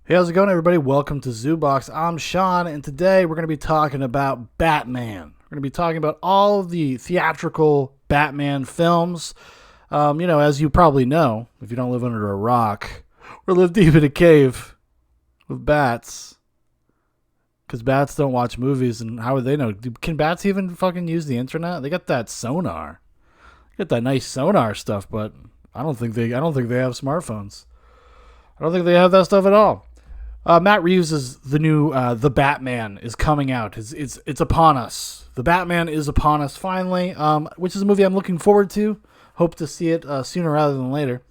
Hey, how's it going, everybody? Welcome to ZooBox. I'm Shaun, and today we're going to be talking about Batman. We're going to be talking about all of the theatrical Batman films. As you probably know, if you don't live under a rock or live deep in a cave with bats, because bats don't watch movies, and how would they know? Can bats even fucking use the internet? They got that sonar. They got that nice sonar stuff, but I don't think they have smartphones. I don't think they have that stuff at all. Matt Reeves is the new The Batman is coming out. It's upon us. The Batman is upon us finally, which is a movie I'm looking forward to. Hope to see it sooner rather than later.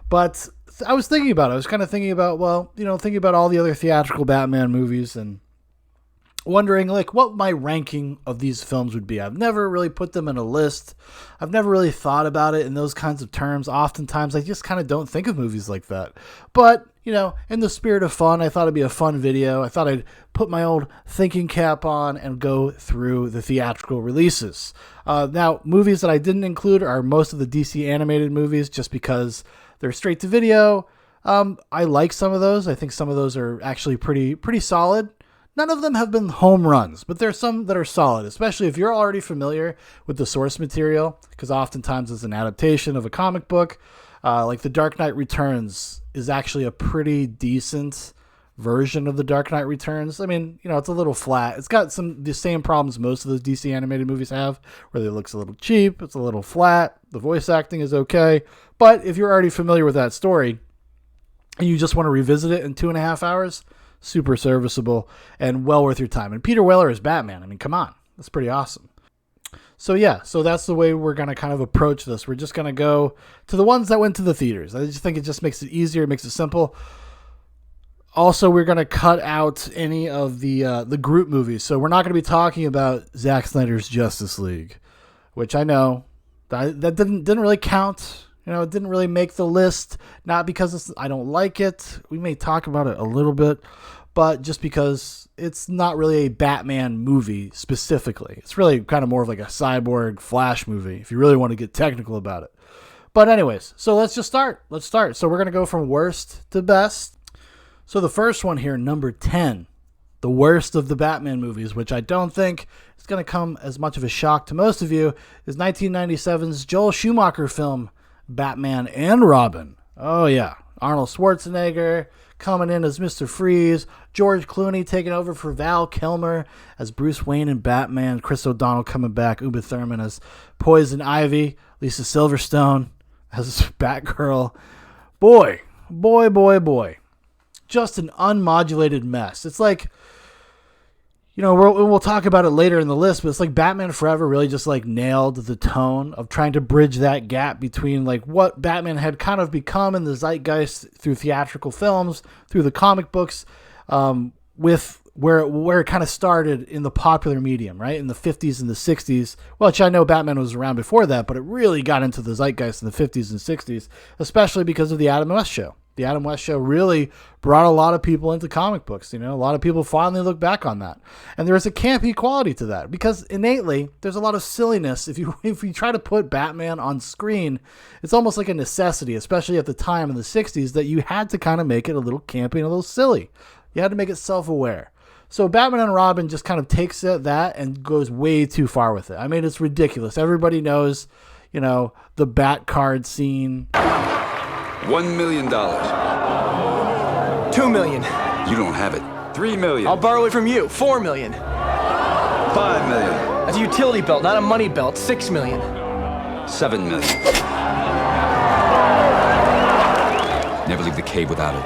But I was thinking about it. I was kind of thinking about, thinking about all the other theatrical Batman movies and wondering what my ranking of these films would be. I've never really put them in a list. I've never really thought about it in those kinds of terms. Oftentimes I just kind of don't think of movies like that. But, in the spirit of fun, I thought it'd be a fun video. I thought I'd put my old thinking cap on and go through the theatrical releases. Now, movies that I didn't include are most of the DC animated movies just because they're straight to video. I like some of those. I think some of those are actually pretty solid. None of them have been home runs, but there's some that are solid, especially if you're already familiar with the source material, because oftentimes it's an adaptation of a comic book. Like The Dark Knight Returns is actually a pretty decent version of The Dark Knight Returns. I mean, it's a little flat. It's got the same problems most of those DC animated movies have, where it looks a little cheap, it's a little flat, the voice acting is okay. But if you're already familiar with that story and you just want to revisit it in 2.5 hours, super serviceable and well worth your time. And Peter Weller is Batman. I mean, come on. That's pretty awesome. So that's the way we're going to kind of approach this. We're just going to go to the ones that went to the theaters. I just think it just makes it easier, it makes it simple. Also, we're going to cut out any of the group movies. So we're not going to be talking about Zack Snyder's Justice League, which I know that didn't really count. It didn't really make the list, not because I don't like it. We may talk about it a little bit, but just because it's not really a Batman movie specifically. It's really kind of more of like a Cyborg Flash movie, if you really want to get technical about it. But anyways, so let's just start. Let's start. So we're going to go from worst to best. So the first one here, number 10, the worst of the Batman movies, which I don't think is going to come as much of a shock to most of you, is 1997's Joel Schumacher film, Batman and Robin. Oh yeah, Arnold Schwarzenegger coming in as Mr. Freeze, George Clooney taking over for Val Kilmer as Bruce Wayne and Batman, Chris O'Donnell coming back, Uma Thurman as Poison Ivy, Lisa Silverstone as Batgirl. Boy. Just an unmodulated mess. It's like, we'll talk about it later in the list, but it's like Batman Forever really just nailed the tone of trying to bridge that gap between what Batman had kind of become in the zeitgeist through theatrical films, through the comic books, with where it kind of started in the popular medium, right? In the 50s and the 60s, which I know Batman was around before that, but it really got into the zeitgeist in the 50s and 60s, especially because of the Adam West Show. The Adam West Show really brought a lot of people into comic books. A lot of people finally look back on that. And there's a campy quality to that because innately there's a lot of silliness. If you try to put Batman on screen, it's almost like a necessity, especially at the time in the 60s, that you had to kind of make it a little campy and a little silly. You had to make it self-aware. So Batman and Robin just kind of takes that and goes way too far with it. I mean, it's ridiculous. Everybody knows, the Bat card scene. $1 million. $2 million. You don't have it. $3 million. I'll borrow it from you. $4 million. $5 million. That's a utility belt, not a money belt. $6 million. $7 million. Never leave the cave without it.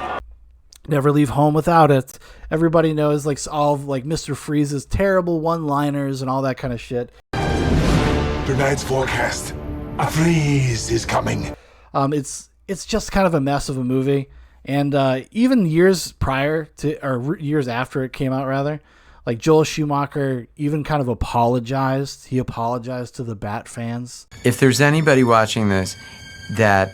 Never leave home without it. Everybody knows all of Mr. Freeze's terrible one-liners and all that kind of shit. Tonight's forecast. A freeze is coming. It's just kind of a mess of a movie. And even years prior to, or years after it came out, rather, Joel Schumacher even kind of apologized. He apologized to the Bat fans. If there's anybody watching this that,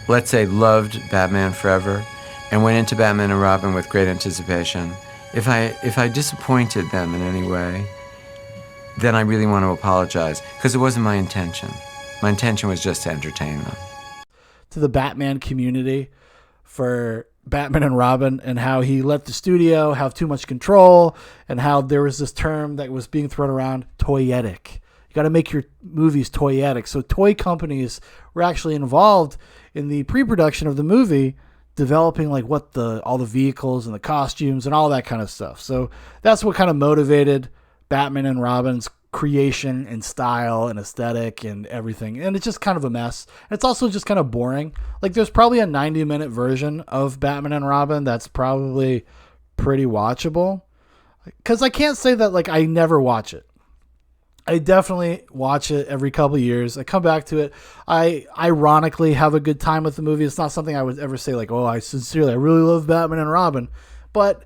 let's say, loved Batman Forever and went into Batman and Robin with great anticipation, if I disappointed them in any way, then I really want to apologize, because it wasn't my intention. My intention was just to entertain them. To the Batman community for Batman and Robin and how he let the studio have too much control and how there was this term that was being thrown around, toyetic. You got to make your movies toyetic. So toy companies were actually involved in the pre-production of the movie, developing like what all the vehicles and the costumes and all that kind of stuff. So that's what kind of motivated Batman and Robin's creation and style and aesthetic and everything. And it's just kind of a mess. It's also just kind of boring. Like there's probably a 90-minute version of Batman and Robin that's probably pretty watchable. Because I can't say that like I never watch it. I definitely watch it every couple of years. I come back to it. I ironically have a good time with the movie. It's not something I would ever say like, oh, I really love Batman and Robin. But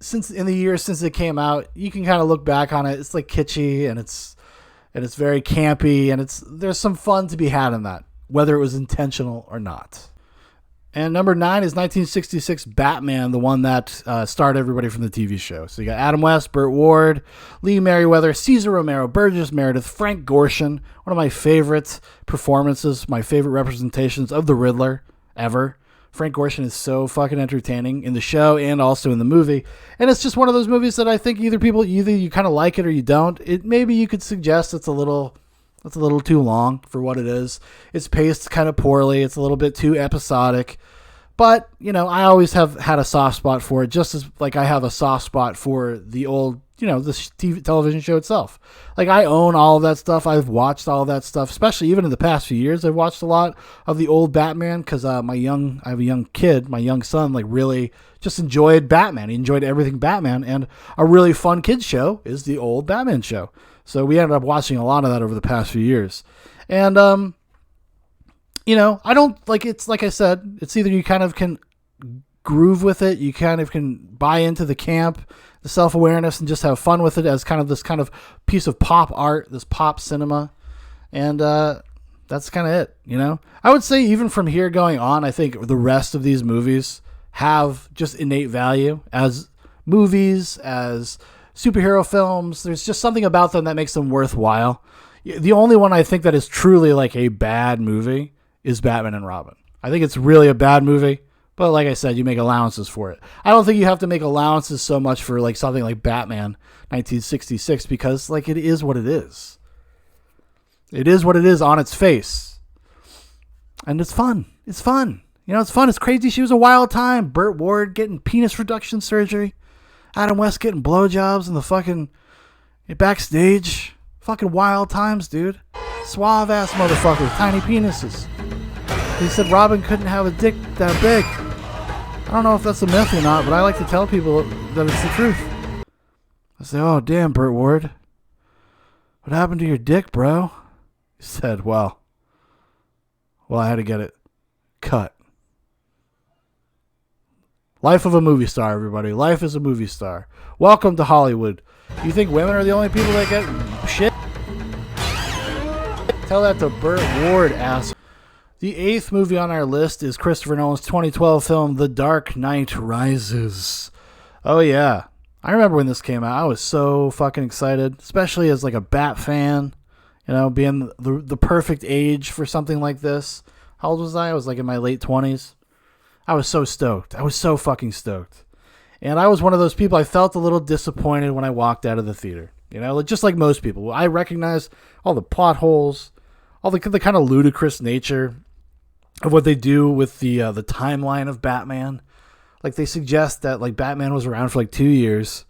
since in the years since it came out, you can kind of look back on it. It's like kitschy and it's very campy and there's some fun to be had in that, whether it was intentional or not. And number 9 is 1966 Batman, the one that starred everybody from the TV show. So you got Adam West, Burt Ward, Lee Merriweather, Cesar Romero, Burgess Meredith, Frank Gorshin. One of my favorite performances, my favorite representations of the Riddler ever. Frank Gorshin is so fucking entertaining in the show and also in the movie. And it's just one of those movies that I think either you kind of like it or you don't. Maybe you could suggest it's a little too long for what it is. It's paced kind of poorly. It's a little bit too episodic. But, I always have had a soft spot for it, just as like I have a soft spot for the old, the TV, television show itself. Like I own all of that stuff. I've watched all of that stuff, especially even in the past few years. I've watched a lot of the old Batman because I have a young kid, my young son, like really just enjoyed Batman. He enjoyed everything Batman, and a really fun kids show is the old Batman show. So we ended up watching a lot of that over the past few years. And, I don't like, it's like I said, it's either you kind of can groove with it. You kind of can buy into the camp, the self-awareness, and just have fun with it as kind of this kind of piece of pop art, this pop cinema. And, that's kind of it, I would say even from here going on, I think the rest of these movies have just innate value as movies, as superhero films. There's just something about them that makes them worthwhile. The only one I think that is truly like a bad movie is Batman and Robin. I think it's really a bad movie, but like I said, you make allowances for it. I don't think you have to make allowances so much for like something like Batman 1966 because like it is what it is. It is what it is on its face. And it's fun. It's fun. It's fun. It's crazy. She was a wild time. Burt Ward getting penis reduction surgery. Adam West getting blowjobs in the fucking backstage. Fucking wild times, dude. Suave ass motherfuckers. Tiny penises. He said Robin couldn't have a dick that big. I don't know if that's a myth or not, but I like to tell people that it's the truth. I say, oh, damn, Burt Ward. What happened to your dick, bro? He said, well, I had to get it cut. Life of a movie star, everybody. Life is a movie star. Welcome to Hollywood. You think women are the only people that get shit? Tell that to Burt Ward, ass. The 8th movie on our list is Christopher Nolan's 2012 film, The Dark Knight Rises. Oh, yeah. I remember when this came out. I was so fucking excited, especially as like a Bat fan, being the perfect age for something like this. How old was I? I was like in my late 20s. I was so stoked. I was so fucking stoked. And I was one of those people, I felt a little disappointed when I walked out of the theater. Just like most people. I recognized all the plot holes, all the kind of ludicrous nature of what they do with the timeline of Batman. Like they suggest that like Batman was around for like 2 years,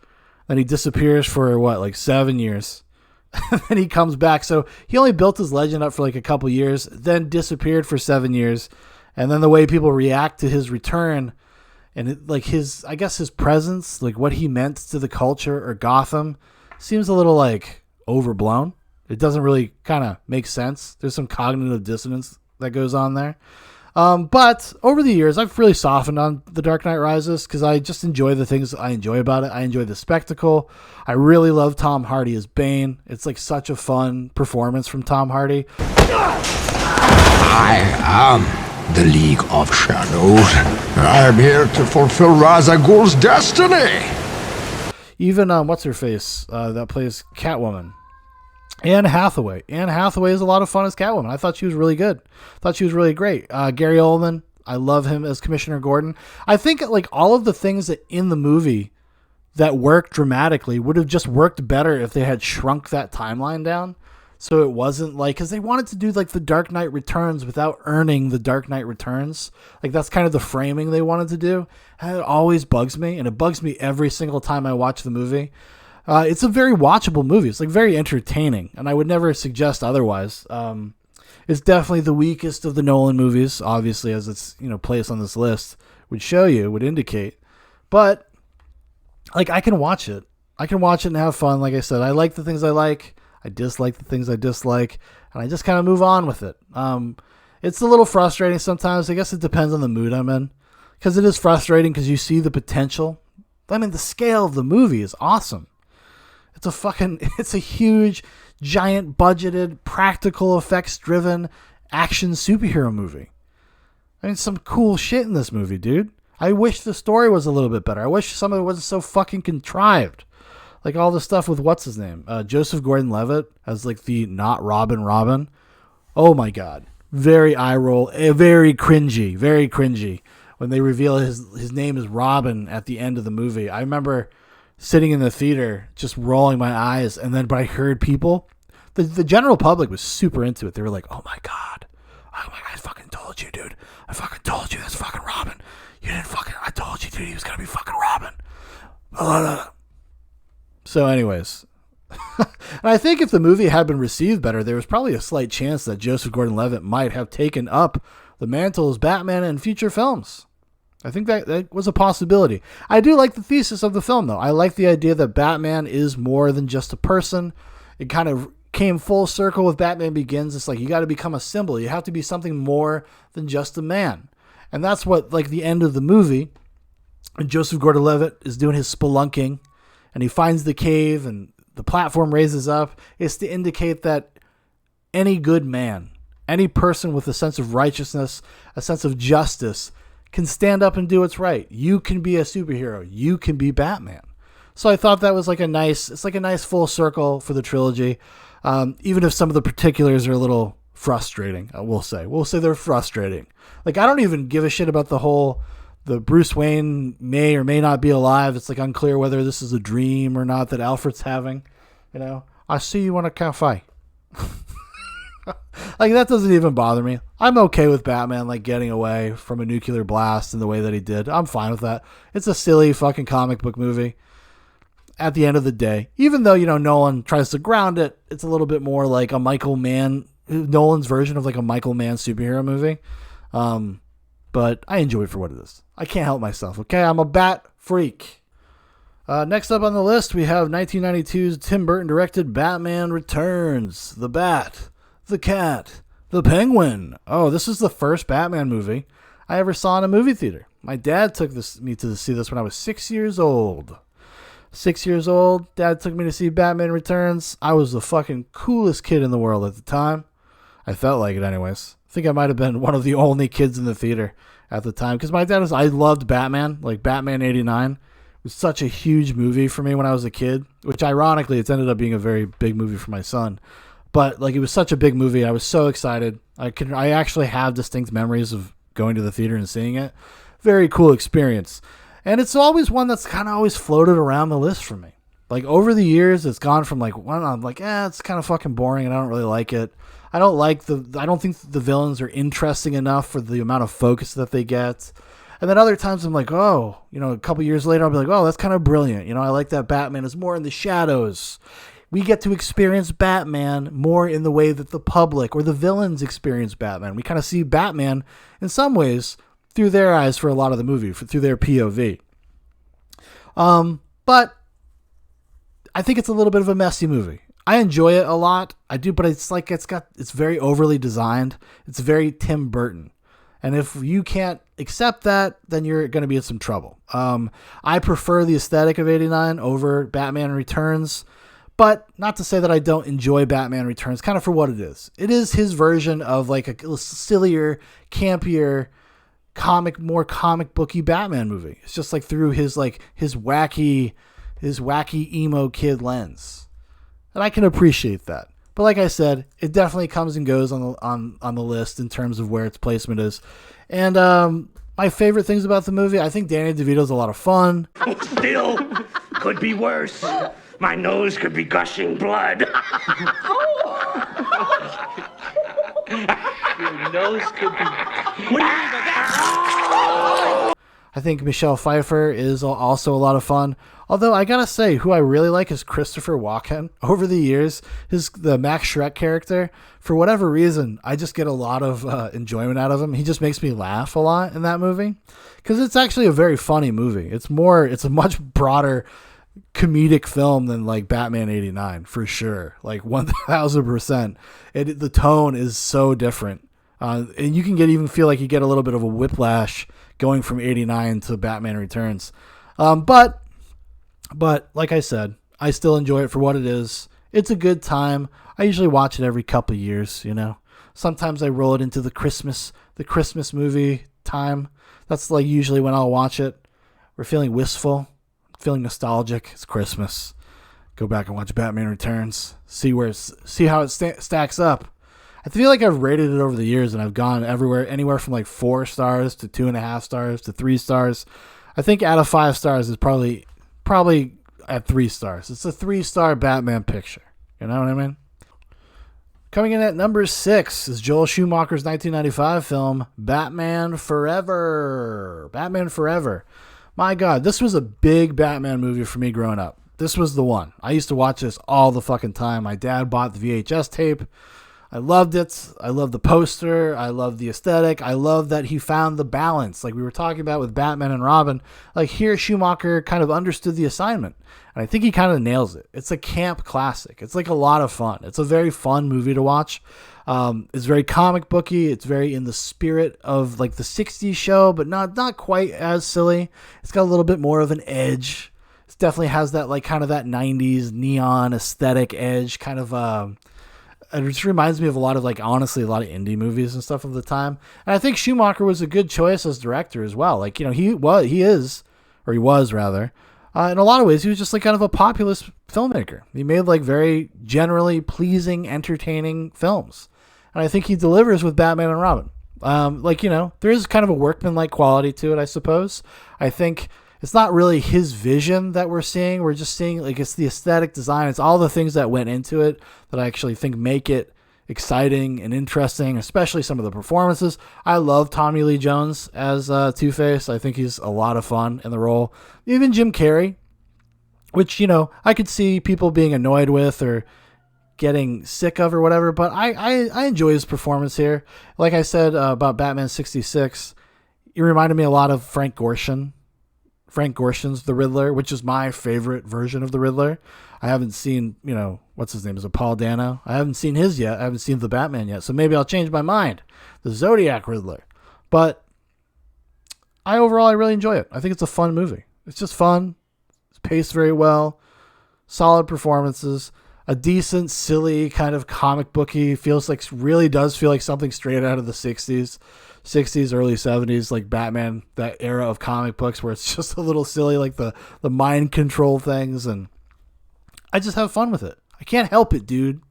then he disappears for like 7 years, and then he comes back. So he only built his legend up for like a couple years, then disappeared for 7 years, and then the way people react to his return and like his presence, like what he meant to the culture or Gotham, seems a little like overblown. It doesn't really kind of make sense. There's some cognitive dissonance that goes on there. But over the years, I've really softened on The Dark Knight Rises because I just enjoy the things I enjoy about it. I enjoy the spectacle. I really love Tom Hardy as Bane. It's like such a fun performance from Tom Hardy. I am the League of Shadows. I'm here to fulfill Ra's al Ghul's destiny. Even what's her face that plays Catwoman, Anne Hathaway. Anne Hathaway is a lot of fun as Catwoman. I thought she was really good. I thought she was really great. Gary Oldman, I love him as Commissioner Gordon. I think like all of the things that in the movie that worked dramatically would have just worked better if they had shrunk that timeline down. So it wasn't like, because they wanted to do like the Dark Knight Returns without earning the Dark Knight Returns. Like that's kind of the framing they wanted to do. And it always bugs me, and it bugs me every single time I watch the movie. It's a very watchable movie. It's like very entertaining, and I would never suggest otherwise. It's definitely the weakest of the Nolan movies, obviously, as its place on this list would indicate. But like I can watch it. I can watch it and have fun. Like I said, I like the things I like. I dislike the things I dislike, and I just kind of move on with it. It's a little frustrating sometimes. I guess it depends on the mood I'm in, because it is frustrating because you see the potential. I mean, the scale of the movie is awesome. It's a huge, giant, budgeted, practical effects driven action superhero movie. I mean, some cool shit in this movie, dude. I wish the story was a little bit better. I wish some of it wasn't so fucking contrived. Like all the stuff with what's his name? Joseph Gordon-Levitt as like the not Robin. Oh my God. Very eye roll. Very cringy. When they reveal his name is Robin at the end of the movie. I remember sitting in the theater just rolling my eyes, but I heard people, the general public was super into it. They were like, oh my God, I fucking told you, dude. I fucking told you that's fucking Robin. I told you, dude, he was going to be fucking Robin. So anyways, and I think if the movie had been received better, there was probably a slight chance that Joseph Gordon-Levitt might have taken up the mantle as Batman in future films. I think that was a possibility. I do like the thesis of the film, though. I like the idea that Batman is more than just a person. It kind of came full circle with Batman Begins. It's like you got to become a symbol. You have to be something more than just a man. And that's what, like, the end of the movie, and Joseph Gordon-Levitt is doing his spelunking, and he finds the cave, and the platform raises up. It's to indicate that any good man, any person with a sense of righteousness, a sense of justice, can stand up and do what's right. You can be a superhero. You can be Batman. So I thought that was like a nice full circle for the trilogy. Even if some of the particulars are a little frustrating, we'll say they're frustrating. Like, I don't even give a shit about the Bruce Wayne may or may not be alive. It's like unclear whether this is a dream or not that Alfred's having. I see you in a cafe. Like, that doesn't even bother me. I'm okay with Batman, like, getting away from a nuclear blast in the way that he did. I'm fine with that. It's a silly fucking comic book movie at the end of the day. Even though, Nolan tries to ground it, it's a little bit more like a Nolan's version of like a Michael Mann superhero movie. But I enjoy it for what it is. I can't help myself, okay? I'm a Bat freak. Next up on the list, we have 1992's Tim Burton directed Batman Returns. The Bat, the Cat, the Penguin. Oh, this is the first Batman movie I ever saw in a movie theater. My dad took me to see this when I was 6 years old. 6 years old, Dad took me to see Batman Returns. I was the fucking coolest kid in the world at the time. I felt like it anyways. I think I might have been one of the only kids in the theater at the time, because I loved Batman, like Batman 89. It was such a huge movie for me when I was a kid, which ironically, it's ended up being a very big movie for my son. But like, it was such a big movie. I was so excited. I actually have distinct memories of going to the theater and seeing it. Very cool experience. And it's always one that's kind of always floated around the list for me. Like, over the years, it's gone from like, one, I'm like, it's kind of fucking boring and I don't really like it. I don't think the villains are interesting enough for the amount of focus that they get. And then other times I'm like, a couple years later, I'll be like, oh, that's kind of brilliant. I like that Batman is more in the shadows. We get to experience Batman more in the way that the public or the villains experience Batman. We kind of see Batman in some ways through their eyes for a lot of the movie, through their POV. But I think it's a little bit of a messy movie. I enjoy it a lot. I do, but it's very overly designed. It's very Tim Burton. And if you can't accept that, then you're going to be in some trouble. I prefer the aesthetic of 89 over Batman Returns, but not to say that I don't enjoy Batman Returns, kind of for what it is. It is his version of like a sillier, campier, more comic booky Batman movie. It's just like through his wacky emo kid lens. And I can appreciate that. But like I said, it definitely comes and goes on the list in terms of where its placement is. And my favorite things about the movie, I think Danny DeVito's a lot of fun. Still, could be worse. My nose could be gushing blood. Your nose could be... What do you mean by that? I think Michelle Pfeiffer is also a lot of fun. Although I gotta say, who I really like is Christopher Walken. Over the years, the Max Schreck character, for whatever reason, I just get a lot of enjoyment out of him. He just makes me laugh a lot in that movie because it's actually a very funny movie. It's a much broader comedic film than like Batman '89 for sure. Like 1000%. The tone is so different, and you can even feel like you get a little bit of a whiplash going from '89 to Batman Returns. But like I said, I still enjoy it for what it is. It's a good time. I usually watch it every couple of years, you know. Sometimes I roll it into the Christmas movie time. That's like usually when I'll watch it. We're feeling wistful, feeling nostalgic. It's Christmas. Go back and watch Batman Returns. See how it stacks up. I feel like I've rated it over the years, and I've gone anywhere from like 4 stars to 2.5 stars to 3 stars. I think out of 5 stars is probably at 3 stars. It's a 3-star Batman picture. You know what I mean? Coming in at number 6 is Joel Schumacher's 1995 film, Batman Forever. Batman Forever. My God, this was a big Batman movie for me growing up. This was the one. I used to watch this all the fucking time. My dad bought the VHS tape. I loved it. I loved the poster. I loved the aesthetic. I love that he found the balance, like we were talking about with Batman and Robin. Like here, Schumacher kind of understood the assignment, and I think he kind of nails it. It's a camp classic. It's like a lot of fun. It's a very fun movie to watch. It's very comic booky. It's very in the spirit of like the '60s show, but not quite as silly. It's got a little bit more of an edge. It definitely has that like kind of that '90s neon aesthetic edge, kind of. It just reminds me of a lot of indie movies and stuff of the time. And I think Schumacher was a good choice as director as well. Like, you know, he was rather. In a lot of ways, he was just like kind of a populist filmmaker. He made like very generally pleasing, entertaining films. And I think he delivers with Batman and Robin. There is kind of a workman-like quality to it, I suppose. I think it's not really his vision that we're seeing. We're just seeing like it's the aesthetic design. It's all the things that went into it that I actually think make it exciting and interesting, especially some of the performances. I love Tommy Lee Jones as Two-Face. I think he's a lot of fun in the role. Even Jim Carrey, which, you know, I could see people being annoyed with or getting sick of or whatever, but I enjoy his performance here. Like I said about Batman 66, it reminded me a lot of Frank Gorshin's The Riddler, which is my favorite version of the Riddler. I haven't seen, you know, what's his name? Is it Paul Dano? I haven't seen his yet. I haven't seen The Batman yet. So maybe I'll change my mind. The Zodiac Riddler. But I really enjoy it. I think it's a fun movie. It's just fun. It's paced very well. Solid performances. A decent, silly, kind of comic booky, really does feel like something straight out of the 60s, early 70s, like Batman, that era of comic books where it's just a little silly, like the mind control things, and I just have fun with it. I can't help it, dude.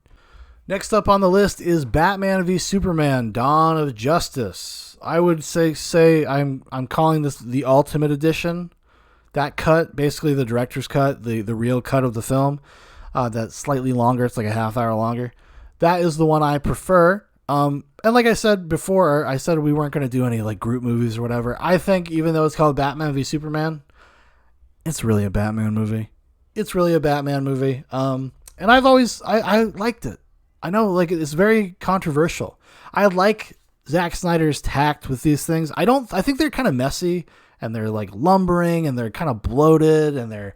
Next up on the list is Batman v Superman: Dawn of Justice. I would say I'm calling this the Ultimate Edition. That cut, basically the director's cut, the real cut of the film. That's slightly longer. It's like a half hour longer. That is the one I prefer. And like I said before, I said we weren't going to do any like group movies or whatever. I think even though it's called Batman v Superman, it's really a Batman movie. It's really a Batman movie. And I've always, I liked it. I know like it's very controversial. I like Zack Snyder's tact with these things. I think they're kind of messy and they're like lumbering and they're kind of bloated and they're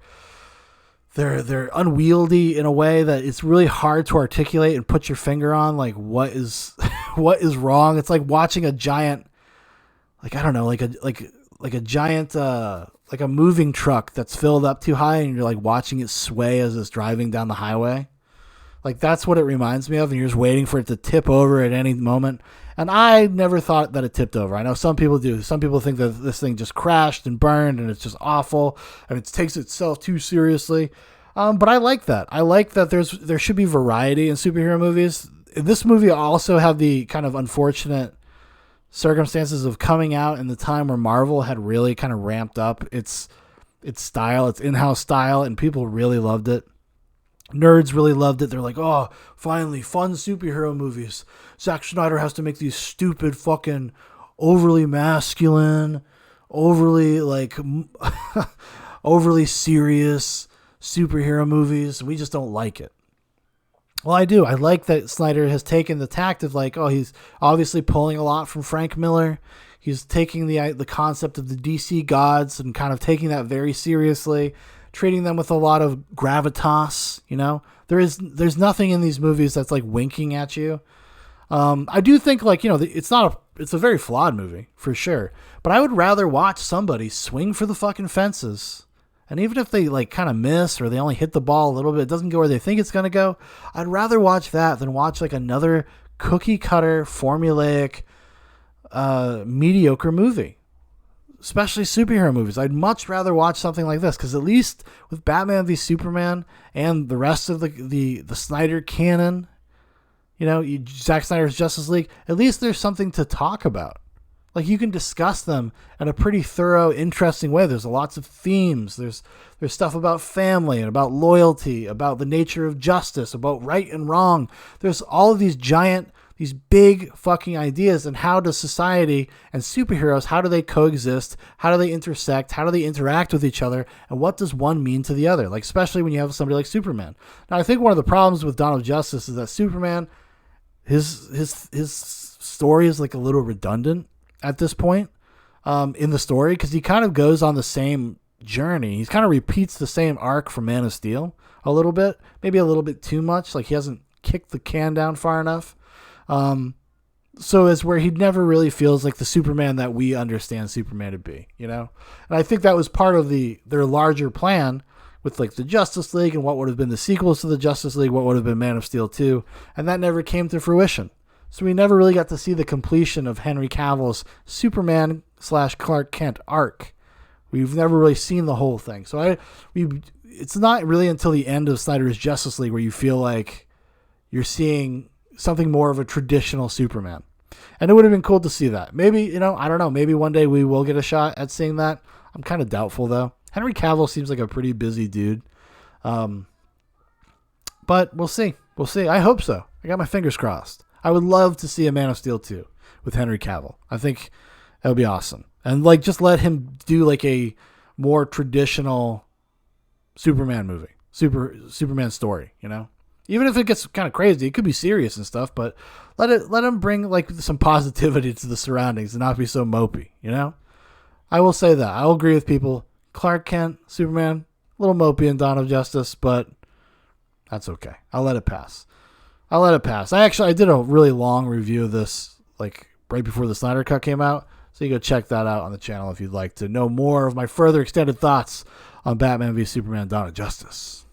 unwieldy in a way that it's really hard to articulate and put your finger on like what is wrong. It's like watching a giant, like I don't know, like a giant like a moving truck that's filled up too high and you're like watching it sway as it's driving down the highway. Like that's what it reminds me of, and you're just waiting for it to tip over at any moment. And I never thought that it tipped over. I know some people do. Some people think that this thing just crashed and burned and it's just awful and it takes itself too seriously. But I like that. I like that there should be variety in superhero movies. This movie also had the kind of unfortunate circumstances of coming out in the time where Marvel had really kind of ramped up its style, its in-house style, and people really loved it. Nerds really loved it. They're like, oh, finally, fun superhero movies. Zack Snyder has to make these stupid fucking overly masculine, overly overly serious superhero movies. We just don't like it. Well, I do. I like that Snyder has taken the tact of like, oh, he's obviously pulling a lot from Frank Miller. He's taking the concept of the DC gods and kind of taking that very seriously, treating them with a lot of gravitas. You know, there's nothing in these movies that's like winking at you. I do think like, you know, it's a very flawed movie for sure, but I would rather watch somebody swing for the fucking fences. And even if they like kind of miss or they only hit the ball a little bit, it doesn't go where they think it's going to go. I'd rather watch that than watch like another cookie cutter, formulaic, mediocre movie, especially superhero movies. I'd much rather watch something like this, because at least with Batman v Superman and the rest of the Snyder canon, you know, Zack Snyder's Justice League, at least there's something to talk about. Like, you can discuss them in a pretty thorough, interesting way. There's lots of themes. There's stuff about family and about loyalty, about the nature of justice, about right and wrong. There's all of these big fucking ideas, and how does society and superheroes, how do they coexist? How do they intersect? How do they interact with each other? And what does one mean to the other? Like, especially when you have somebody like Superman. Now, I think one of the problems with Dawn of Justice is that Superman, his story is like a little redundant at this point in the story, because he kind of goes on the same journey. He kind of repeats the same arc from Man of Steel a little bit, maybe a little bit too much. Like, he hasn't kicked the can down far enough. So it's where he never really feels like the Superman that we understand Superman to be, you know? And I think that was part of their larger plan with like the Justice League and what would have been the sequels to the Justice League, what would have been Man of Steel 2, and that never came to fruition. So we never really got to see the completion of Henry Cavill's Superman / Clark Kent arc. We've never really seen the whole thing. So it's not really until the end of Snyder's Justice League where you feel like you're seeing something more of a traditional Superman. And it would have been cool to see that. Maybe, you know, I don't know. Maybe one day we will get a shot at seeing that. I'm kind of doubtful, though. Henry Cavill seems like a pretty busy dude. But we'll see. We'll see. I hope so. I got my fingers crossed. I would love to see a Man of Steel 2 with Henry Cavill. I think that would be awesome. And like, just let him do like a more traditional Superman movie, Superman story, you know? Even if it gets kind of crazy, it could be serious and stuff, but let him bring like some positivity to the surroundings and not be so mopey, you know? I will say that. I'll agree with people. Clark Kent, Superman, a little mopey in Dawn of Justice, but that's okay. I'll let it pass. I did a really long review of this, like right before the Snyder Cut came out. So you go check that out on the channel if you'd like to know more of my further extended thoughts on Batman v Superman: Dawn of Justice.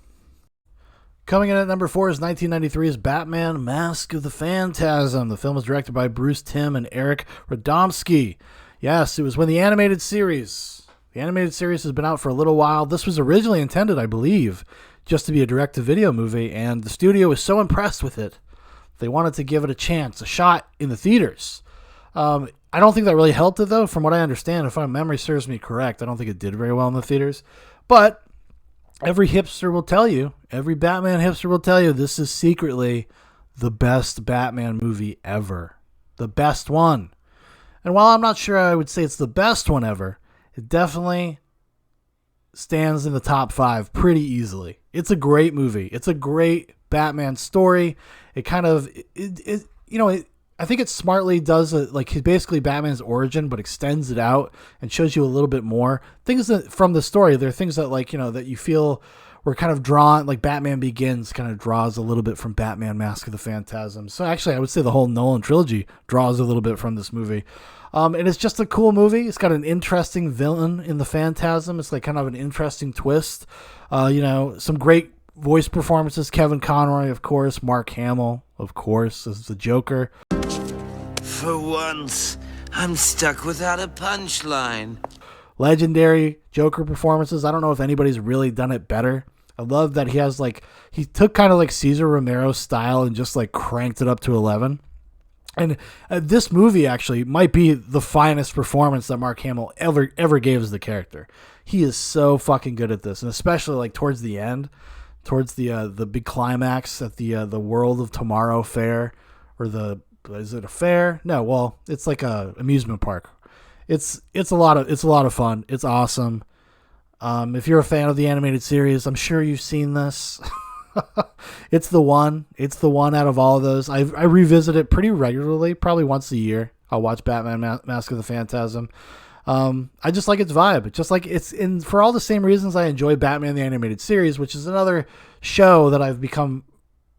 Coming in at number 4 is 1993's Batman: Mask of the Phantasm. The film was directed by Bruce Timm and Eric Radomski. Yes, it was when the animated series has been out for a little while. This was originally intended, I believe, just to be a direct-to-video movie, and the studio was so impressed with it, they wanted to give it a shot in the theaters. I don't think that really helped it, though. From what I understand, if my memory serves me correct, I don't think it did very well in the theaters. But every Batman hipster will tell you, this is secretly the best Batman movie ever. The best one. And while I'm not sure I would say it's the best one ever, it definitely stands in the top 5 pretty easily. It's a great movie. It's a great Batman story. It kind of, I think it smartly does basically Batman's origin, but extends it out and shows you a little bit more things that from the story. There are things that that you feel were kind of drawn, like Batman Begins kind of draws a little bit from Batman: Mask of the Phantasm. So actually, I would say the whole Nolan trilogy draws a little bit from this movie. And it's just a cool movie. It's got an interesting villain in the Phantasm. It's like kind of an interesting twist. Some great voice performances. Kevin Conroy, of course. Mark Hamill, of course, as the Joker. For once, I'm stuck without a punchline. Legendary Joker performances. I don't know if anybody's really done it better. I love that he took kind of like Cesar Romero's style and just like cranked it up to 11. And this movie actually might be the finest performance that Mark Hamill ever gave as the character. He is so fucking good at this, and especially like towards the end, towards the big climax at the World of Tomorrow fair, or is it a fair? No, well, it's like a amusement park. It's a lot of fun. It's awesome. If you're a fan of the animated series, I'm sure you've seen this. It's the one out of all of those. I revisit it pretty regularly, probably once a year. I'll watch Batman Mask of the Phantasm. I just like its vibe. Just like it's in, for all the same reasons I enjoy Batman the Animated Series, which is another show that I've become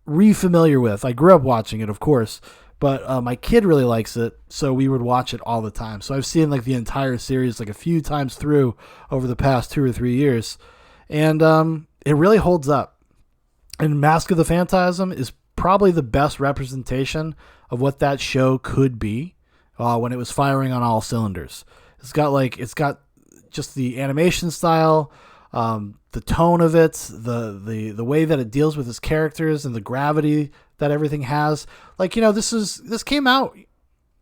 re-familiar with. I grew up watching it, of course, but my kid really likes it, so we would watch it all the time. So I've seen like the entire series like a few times through over the past 2 or 3 years, and it really holds up. And Mask of the Phantasm is probably the best representation of what that show could be when it was firing on all cylinders. It's got just the animation style, the tone of it, the way that it deals with its characters, and the gravity that everything has. Like, this came out,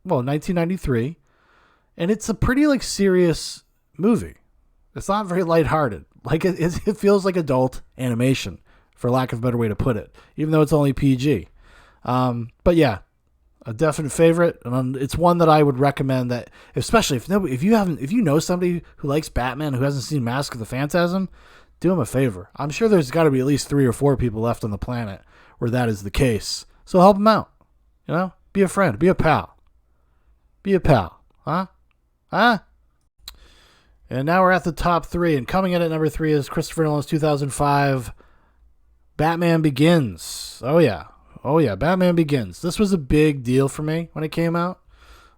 well, 1993, and it's a pretty like serious movie. It's not very lighthearted. Like it feels like adult animation, for lack of a better way to put it, even though it's only PG. But yeah, a definite favorite, and it's one that I would recommend, that especially if you know somebody who likes Batman who hasn't seen Mask of the Phantasm, do them a favor. I'm sure there's got to be at least 3 or 4 people left on the planet where that is the case. So help them out. Be a friend, be a pal, huh? And now we're at the top 3, and coming in at number 3 is Christopher Nolan's 2005 Batman Begins. Oh yeah, Batman Begins. This was a big deal for me when it came out.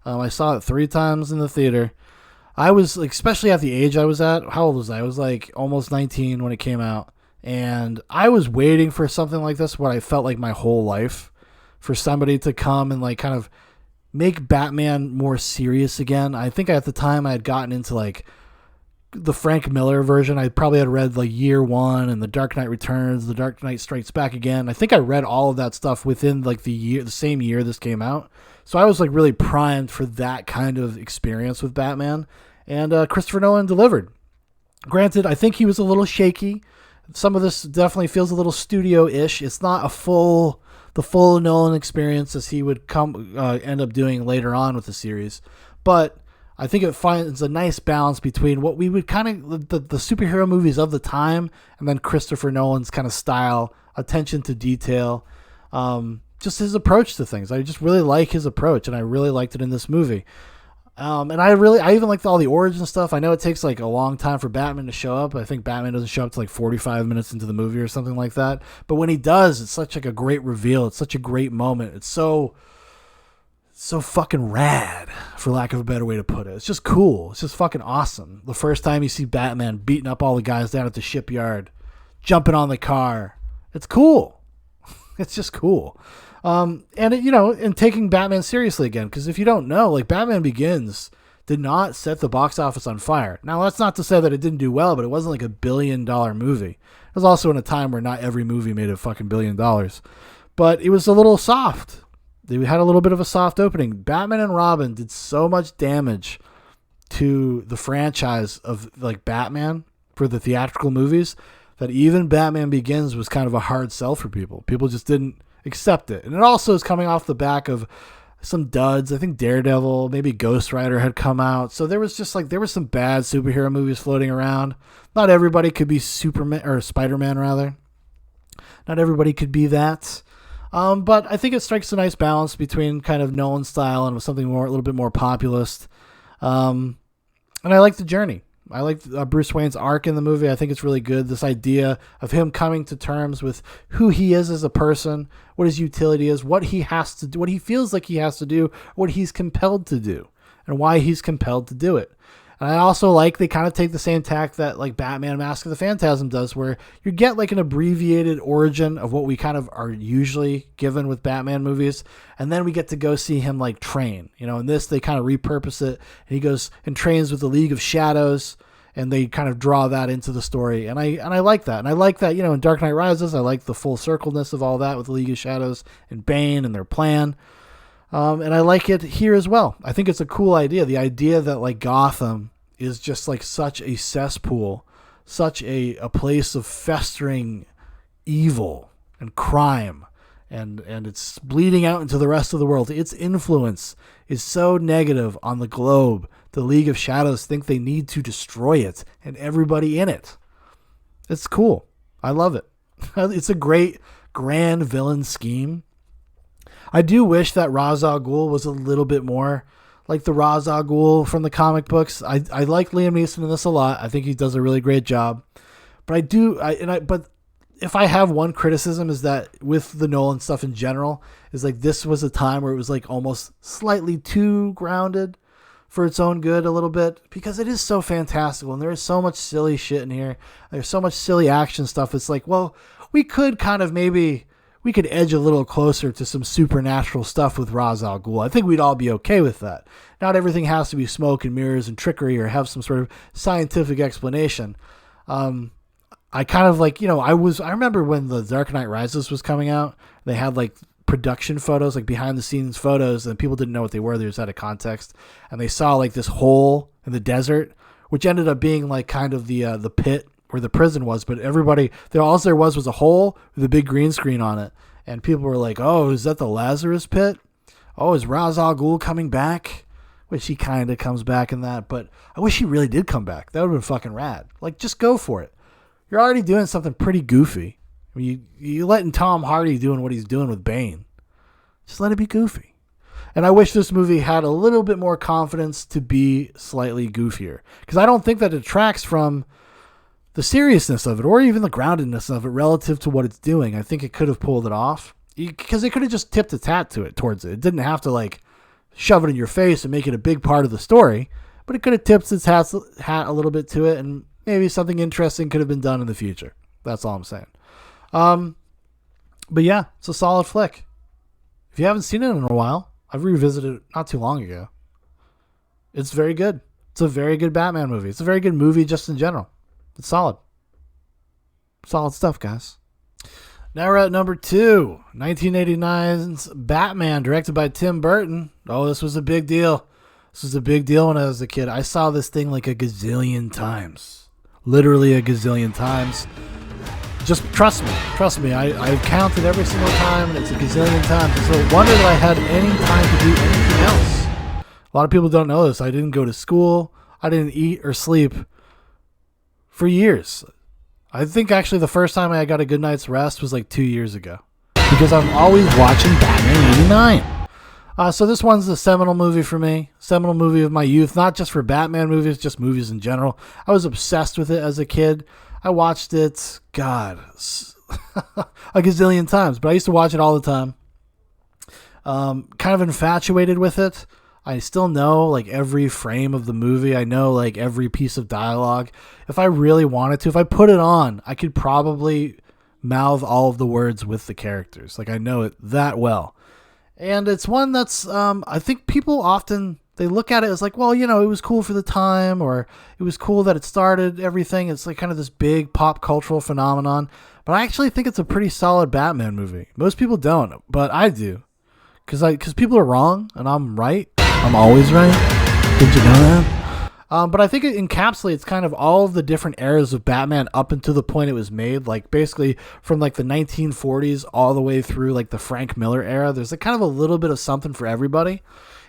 I saw it 3 times in the theater. I was like, especially at the age I was at. How old was I? I was like almost 19 when it came out, and I was waiting for something like this, what I felt like my whole life, for somebody to come and like kind of make Batman more serious again. I think at the time I had gotten into like the Frank Miller version. I probably had read like Year One and The Dark Knight Returns, The Dark Knight Strikes Back Again. I think I read all of that stuff within like the same year this came out. So I was like really primed for that kind of experience with Batman, and Christopher Nolan delivered. Granted, I think he was a little shaky. Some of this definitely feels a little studio-ish. It's not the full Nolan experience as he would end up doing later on with the series, but I think it finds a nice balance between what we would kind of the superhero movies of the time, and then Christopher Nolan's kind of style, attention to detail, just his approach to things. I just really like his approach, and I really liked it in this movie. And I even liked all the origin stuff. I know it takes like a long time for Batman to show up. I think Batman doesn't show up to like 45 minutes into the movie or something like that. But when he does, it's such like a great reveal. It's such a great moment. It's so fucking rad, for lack of a better way to put it. It's just cool. It's just fucking awesome. The first time you see Batman beating up all the guys down at the shipyard, jumping on the car, it's cool. It's just cool. And taking Batman seriously again, because if you don't know, like, Batman Begins did not set the box office on fire. Now, that's not to say that it didn't do well, but it wasn't like $1 billion movie. It was also in a time where not every movie made a fucking $1 billion. But it was a little soft. They had a little bit of a soft opening. Batman and Robin did so much damage to the franchise of like Batman for the theatrical movies that even Batman Begins was kind of a hard sell for people. People just didn't accept it. And it also is coming off the back of some duds. I think Daredevil, maybe Ghost Rider had come out. So there was some bad superhero movies floating around. Not everybody could be Superman, or Spider-Man rather. Not everybody could be that. But I think it strikes a nice balance between kind of Nolan style and something a little bit more populist. And I like the journey. I like Bruce Wayne's arc in the movie. I think it's really good. This idea of him coming to terms with who he is as a person, what his utility is, what he has to do, what he feels like he has to do, what he's compelled to do, and why he's compelled to do it. And I also like they kind of take the same tack that like Batman Mask of the Phantasm does, where you get like an abbreviated origin of what we kind of are usually given with Batman movies. And then we get to go see him like train, in this, they kind of repurpose it, and he goes and trains with the League of Shadows, and they kind of draw that into the story. And I like that. And I like that, in Dark Knight Rises, I like the full circleness of all that with the League of Shadows and Bane and their plan. And I like it here as well. I think it's a cool idea. The idea that like Gotham is just like such a cesspool, such a place of festering evil and crime, and it's bleeding out into the rest of the world. Its influence is so negative on the globe. The League of Shadows think they need to destroy it and everybody in it. It's cool. I love it. It's a great grand villain scheme. I do wish that Ra's al Ghul was a little bit more like the Ra's al Ghul from the comic books. I like Liam Neeson in this a lot. I think he does a really great job. But but if I have one criticism is that with the Nolan stuff in general, is like this was a time where it was like almost slightly too grounded for its own good a little bit, because it is so fantastical and there is so much silly shit in here. There's so much silly action stuff. It's like, well, we could edge a little closer to some supernatural stuff with Ra's al Ghul. I think we'd all be okay with that. Not everything has to be smoke and mirrors and trickery or have some sort of scientific explanation. I kind of like, I remember when The Dark Knight Rises was coming out, they had like production photos, like behind the scenes photos, and people didn't know what they were. They was out of context. And they saw like this hole in the desert, which ended up being like kind of the pit where the prison was. But everybody, all there was a hole with a big green screen on it. And people were like, oh, is that the Lazarus pit? Oh, is Ra's al Ghul coming back? Which he kind of comes back in that. But I wish he really did come back. That would have been fucking rad. Like, just go for it. You're already doing something pretty goofy. I mean, you letting Tom Hardy doing what he's doing with Bane. Just let it be goofy. And I wish this movie had a little bit more confidence to be slightly goofier. Because I don't think that detracts from the seriousness of it or even the groundedness of it relative to what it's doing. I think it could have pulled it off. Because they could have just tipped its hat towards it. It didn't have to like shove it in your face and make it a big part of the story. But it could have tipped its hat a little bit to it, and maybe something interesting could have been done in the future. That's all I'm saying. But yeah, it's a solid flick. If you haven't seen it in a while, I've revisited it not too long ago. It's very good. It's a very good Batman movie. It's a very good movie just in general. It's solid. Solid stuff, guys. Now we're at number 2, 1989's Batman, directed by Tim Burton. Oh, this was a big deal. This was a big deal when I was a kid. I saw this thing like a gazillion times. Literally a gazillion times. Just trust me. I've counted every single time, and it's a gazillion times. It's a wonder that I had any time to do anything else. A lot of people don't know this. I didn't go to school. I didn't eat or sleep for years. I think actually the first time I got a good night's rest was like 2 years ago, because I'm always watching Batman 89. So this one's a seminal movie for me. Seminal movie of my youth, not just for Batman movies, just movies in general. I was obsessed with it as a kid. I watched it, God, a gazillion times, but I used to watch it all the time. Kind of infatuated with it. I still know like every frame of the movie. I know like every piece of dialogue. If I really wanted to, if I put it on, I could probably mouth all of the words with the characters. Like I know it that well. And it's one that's, I think people often, they look at it as like, well, it was cool for the time, or it was cool that it started everything. It's like kind of this big pop cultural phenomenon. But I actually think it's a pretty solid Batman movie. Most people don't, but I do. Because people are wrong and I'm right. I'm always right. Did you know that? But I think it encapsulates kind of all of the different eras of Batman up until the point it was made. Like basically from like the 1940s all the way through like the Frank Miller era. There's like kind of a little bit of something for everybody.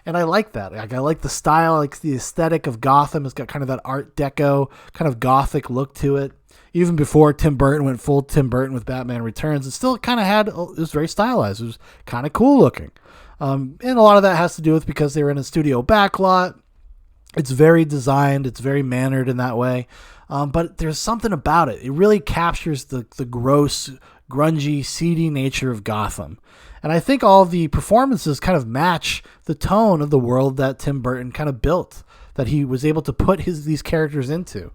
And I like that. Like I like the style, like the aesthetic of Gotham. It's got kind of that Art Deco, kind of gothic look to it. Even before Tim Burton went full Tim Burton with Batman Returns, it still kind of it was very stylized. It was kind of cool looking. And a lot of that has to do with because they were in a studio backlot. It's very designed. It's very mannered in that way. But there's something about it. It really captures the gross, grungy, seedy nature of Gotham. And I think all of the performances kind of match the tone of the world that Tim Burton kind of built, that he was able to put these characters into.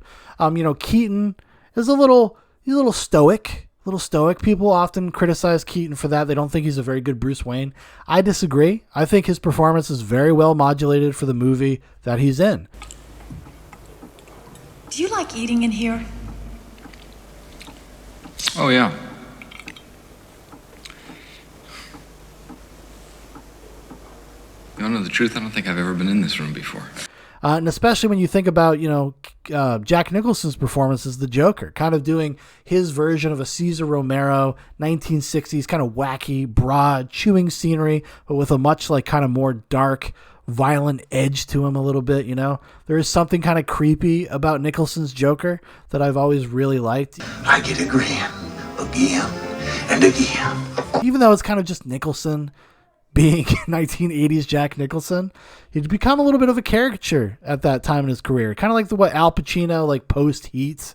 Keaton is a little stoic. People often criticize Keaton for that. They don't think he's a very good Bruce Wayne. I disagree. I think his performance is very well modulated for the movie that he's in. Do you like eating in here? Oh, yeah. I know the truth. I don't think I've ever been in this room before. And especially when you think about, Jack Nicholson's performance as the Joker, kind of doing his version of a Cesar Romero 1960s kind of wacky, broad, chewing scenery, but with a much like kind of more dark, violent edge to him a little bit, There is something kind of creepy about Nicholson's Joker that I've always really liked. I get again, and again. Even though it's kind of just Nicholson being 1980s Jack Nicholson, he'd become a little bit of a caricature at that time in his career. Kind of like what Al Pacino, like post-Heat,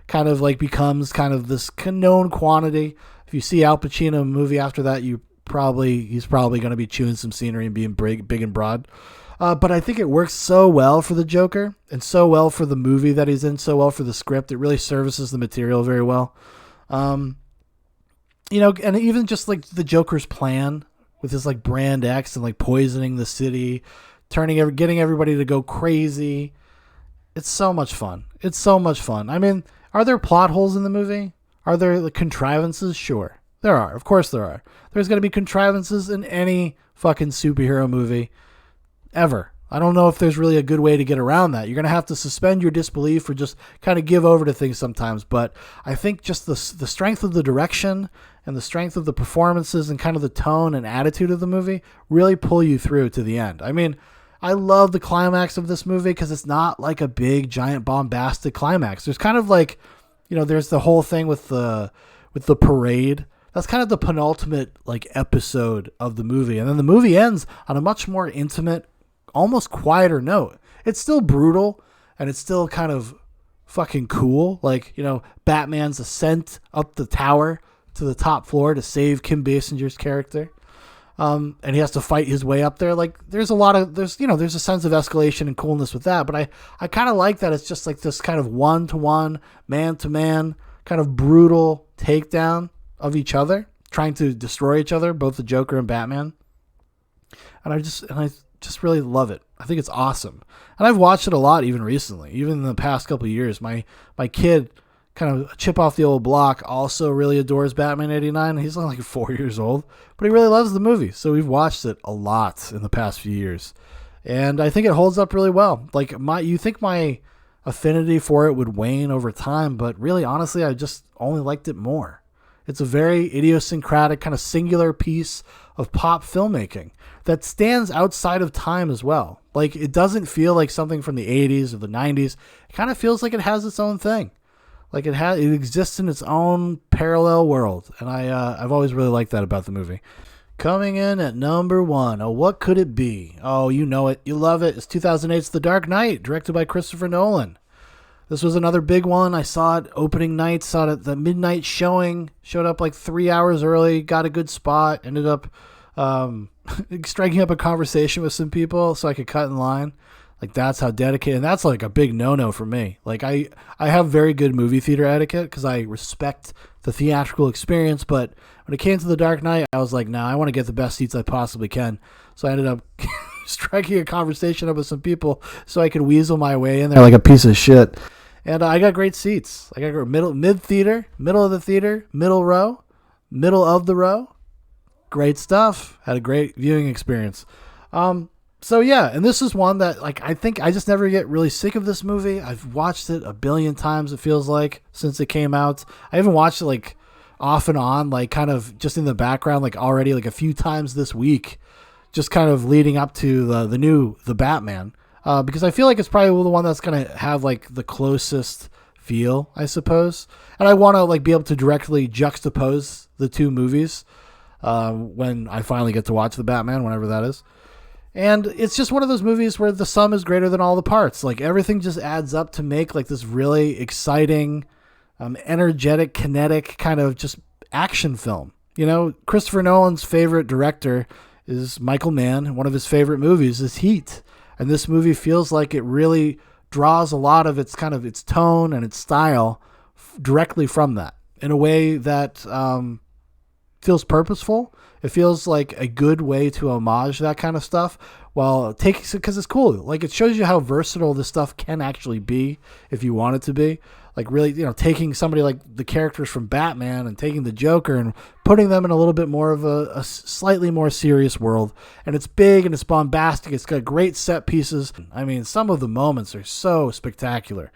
kind of like becomes kind of this known quantity. If you see Al Pacino in a movie after that, he's probably going to be chewing some scenery and being big and broad. But I think it works so well for the Joker and so well for the movie that he's in, so well for the script. It really services the material very well. And even just like the Joker's plan with his like Brand X and like poisoning the city, getting everybody to go crazy. It's so much fun. I mean, are there plot holes in the movie? Are there like contrivances? Sure. There are. Of course there are. There's going to be contrivances in any fucking superhero movie ever. I don't know if there's really a good way to get around that. You're going to have to suspend your disbelief or just kind of give over to things sometimes. But I think just the strength of the direction and the strength of the performances and kind of the tone and attitude of the movie really pull you through to the end. I mean, I love the climax of this movie because it's not like a big, giant, bombastic climax. There's kind of like, there's the whole thing with the parade. That's kind of the penultimate like episode of the movie. And then the movie ends on a much more intimate, almost quieter note. It's still brutal and it's still kind of fucking cool. Like, Batman's ascent up the tower to the top floor to save Kim Basinger's character. And he has to fight his way up there. Like there's a sense of escalation and coolness with that. But I kind of like that. It's just like this kind of 1-to-1, man-to-man kind of brutal takedown of each other, trying to destroy each other, both the Joker and Batman. And I just really love it. I think it's awesome. And I've watched it a lot even recently, even in the past couple of years. My kid, kind of a chip off the old block, also really adores Batman 89. He's only like 4 years old, but he really loves the movie. So we've watched it a lot in the past few years. And I think it holds up really well. Like you think my affinity for it would wane over time, but really, honestly, I just only liked it more. It's a very idiosyncratic, kind of singular piece of pop filmmaking that stands outside of time as well. Like, it doesn't feel like something from the 80s or the 90s. It kind of feels like it has its own thing. Like, it exists in its own parallel world. And I've always really liked that about the movie. Coming in at number 1. Oh, what could it be? Oh, you know it. You love it. It's 2008's The Dark Knight, directed by Christopher Nolan. This was another big one. I saw it opening night, saw it at the midnight showing, showed up like 3 hours early, got a good spot, ended up striking up a conversation with some people so I could cut in line. Like, that's how dedicated, and that's like a big no-no for me. Like, I have very good movie theater etiquette because I respect the theatrical experience, but when it came to The Dark Knight, I was like, no, I want to get the best seats I possibly can. So I ended up striking a conversation up with some people so I could weasel my way in there like a piece of shit. And I got great seats. I got mid-theater, middle of the theater, middle row, middle of the row. Great stuff. Had a great viewing experience. So yeah, and this is one that like I think I just never get really sick of this movie. I've watched it a billion times, it feels like, since it came out. I even watched it like off and on, like kind of just in the background, like already like a few times this week, just kind of leading up to the Batman. Because I feel like it's probably the one that's going to have like the closest feel, I suppose. And I want to like be able to directly juxtapose the two movies when I finally get to watch the Batman, whenever that is. And it's just one of those movies where the sum is greater than all the parts. Like everything just adds up to make like this really exciting, energetic, kinetic kind of just action film. Christopher Nolan's favorite director is Michael Mann. One of his favorite movies is Heat. And this movie feels like it really draws a lot of its kind of its tone and its style directly from that in a way that feels purposeful. It feels like a good way to homage that kind of stuff while taking, because it's cool. Like it shows you how versatile this stuff can actually be if you want it to be. like really, taking somebody like the characters from Batman and taking the Joker and putting them in a little bit more of a slightly more serious world. And it's big and it's bombastic. It's got great set pieces. I mean, some of the moments are so spectacular.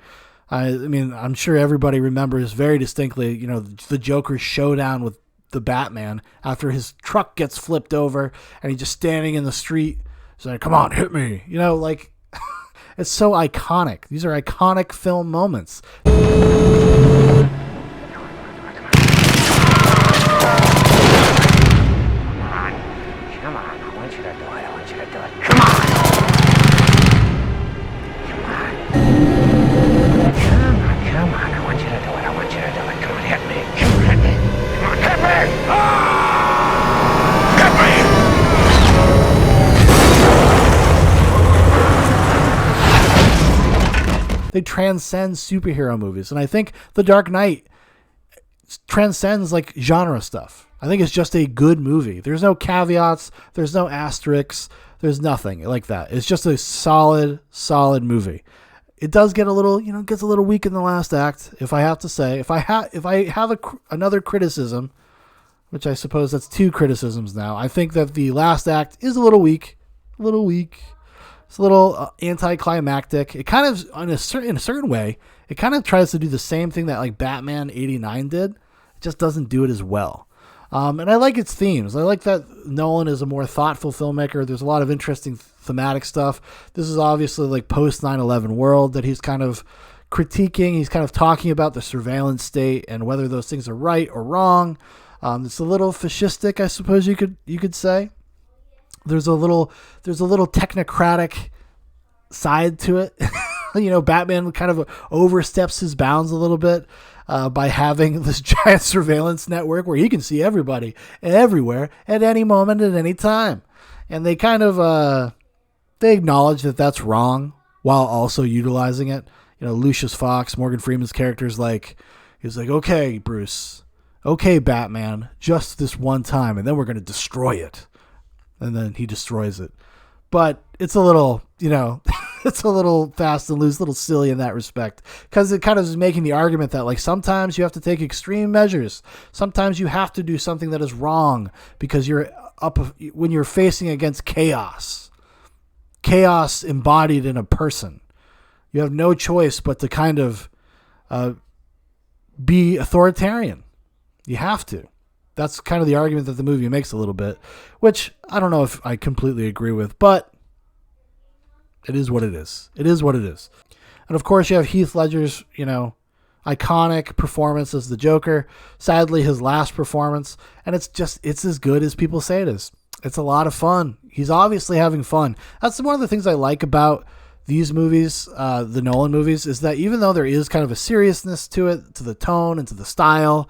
I mean, I'm sure everybody remembers very distinctly, the Joker's showdown with the Batman after his truck gets flipped over and he's just standing in the street saying, "Come on, hit me." Like it's so iconic. These are iconic film moments. They transcend superhero movies. And I think The Dark Knight transcends like genre stuff. I think it's just a good movie. There's no caveats. There's no asterisks. There's nothing like that. It's just a solid movie. It does get a little, gets a little weak in the last act, if I have to say. If I have another criticism, which I suppose that's two criticisms now, I think that the last act is a little weak. It's a little anticlimactic. It kind of, in a certain way, it kind of tries to do the same thing that like Batman '89 did. It just doesn't do it as well. And I like its themes. I like that Nolan is a more thoughtful filmmaker. There's a lot of interesting thematic stuff. This is obviously like post 9/11 world that he's kind of critiquing. He's kind of talking about the surveillance state and whether those things are right or wrong. It's a little fascistic, I suppose you could say. There's a little technocratic side to it. Batman kind of oversteps his bounds a little bit by having this giant surveillance network where he can see everybody everywhere at any moment at any time. And they kind of they acknowledge that that's wrong while also utilizing it. Lucius Fox, Morgan Freeman's character, he's like, "Okay, Bruce, okay, Batman, just this one time, and then we're going to destroy it." And then he destroys it. But it's a little, it's a little fast and loose, a little silly in that respect. Because it kind of is making the argument that, like, sometimes you have to take extreme measures. Sometimes you have to do something that is wrong because when you're facing against chaos. Chaos embodied in a person. You have no choice but to kind of be authoritarian. You have to. That's kind of the argument that the movie makes a little bit, which I don't know if I completely agree with, but it is what it is. It is what it is. And of course you have Heath Ledger's, iconic performance as the Joker. Sadly, his last performance. And it's as good as people say it is. It's a lot of fun. He's obviously having fun. That's one of the things I like about these movies, the Nolan movies, is that even though there is kind of a seriousness to it, to the tone and to the style,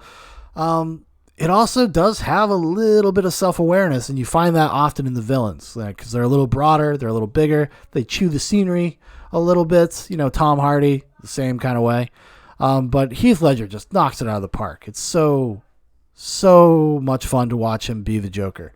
it also does have a little bit of self-awareness, and you find that often in the villains, because they're a little broader, they're a little bigger, they chew the scenery a little bit. Tom Hardy, the same kind of way. But Heath Ledger just knocks it out of the park. It's so much fun to watch him be the Joker.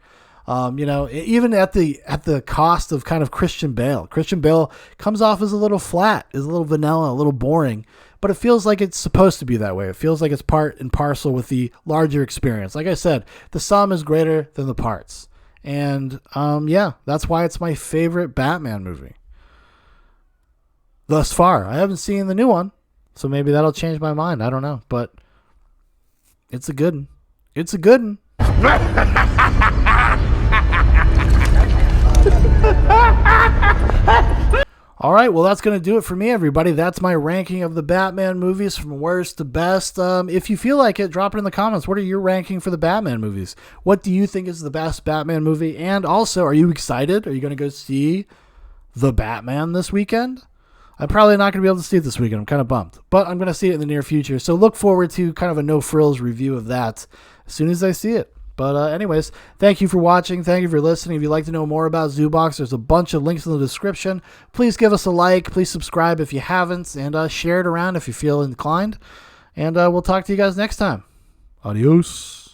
Even at the cost of kind of Christian Bale. Christian Bale comes off as a little flat, is a little vanilla, a little boring, but it feels like it's supposed to be that way. It feels like it's part and parcel with the larger experience. Like I said, the sum is greater than the parts. And that's why it's my favorite Batman movie thus far. I haven't seen the new one, so maybe that'll change my mind. I don't know, but it's a good one. It's a good one. All right, well, that's going to do it for me, everybody. That's my ranking of the Batman movies from worst to best. If you feel like it, drop it in the comments. What are your ranking for the Batman movies? What do you think is the best Batman movie? And also, are you excited? Are you going to go see The Batman this weekend? I'm probably not going to be able to see it this weekend. I'm kind of bummed. But I'm going to see it in the near future. So look forward to kind of a no-frills review of that as soon as I see it. But anyways, thank you for watching. Thank you for listening. If you'd like to know more about Zoobox, there's a bunch of links in the description. Please give us a like. Please subscribe if you haven't. And share it around if you feel inclined. And we'll talk to you guys next time. Adios.